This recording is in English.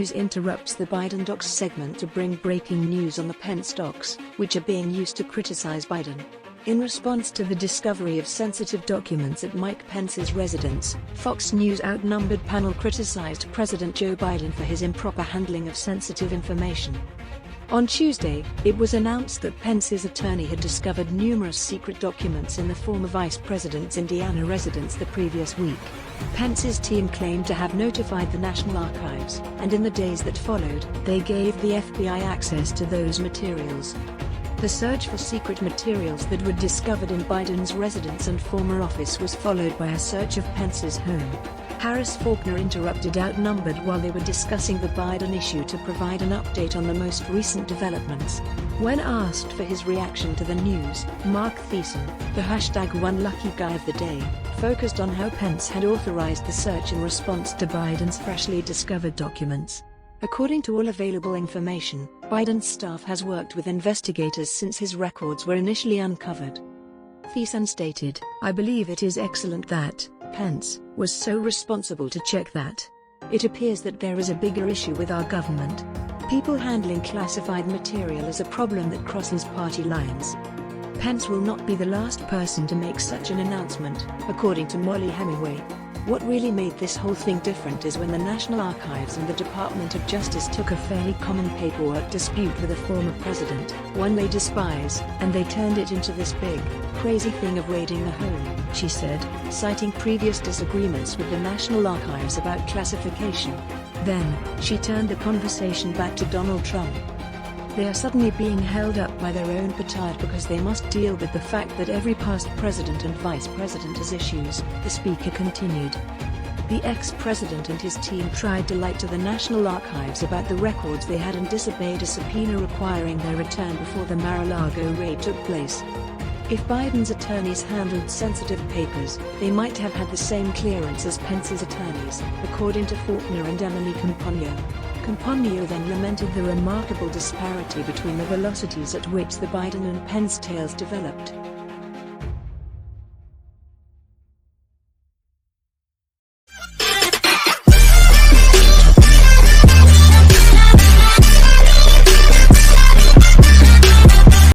News interrupts the Biden Docs segment to bring breaking news on the Pence Docs, which are being used to criticize Biden. In response to the discovery of sensitive documents at Mike Pence's residence, Fox News' outnumbered panel criticized President Joe Biden for his improper handling of sensitive information. On Tuesday, it was announced that Pence's attorney had discovered numerous secret documents in the former vice president's Indiana residence the previous week. Pence's team claimed to have notified the National Archives, and in the days that followed, they gave the FBI access to those materials. The search for secret materials that were discovered in Biden's residence and former office was followed by a search of Pence's home. Harris Faulkner interrupted Outnumbered while they were discussing the Biden issue to provide an update on the most recent developments. When asked for his reaction to the news, Mark Thiessen, the #OneLuckyGuy of the day, focused on how Pence had authorized the search in response to Biden's freshly discovered documents. According to all available information, Biden's staff has worked with investigators since his records were initially uncovered. Thiessen stated, "I believe it is excellent that Pence was so responsible to check that. It appears that there is a bigger issue with our government. People handling classified material is a problem that crosses party lines. Pence will not be the last person to make such an announcement," according to Molly Hemingway. What really made this whole thing different is when the National Archives and the Department of Justice took a fairly common paperwork dispute with a former president, one they despise, and they turned it into this big, crazy thing of raiding the home, she said, citing previous disagreements with the National Archives about classification. Then, she turned the conversation back to Donald Trump. They are suddenly being held up by their own petard because they must deal with the fact that every past president and vice president has issues, the speaker continued. The ex-president and his team tried to lie to the National Archives about the records they had and disobeyed a subpoena requiring their return before the Mar-a-Lago raid took place. If Biden's attorneys handled sensitive papers, they might have had the same clearance as Pence's attorneys, according to Faulkner and Emily Compagno. Compagno then lamented the remarkable disparity between the velocities at which the Biden and Pence tales developed.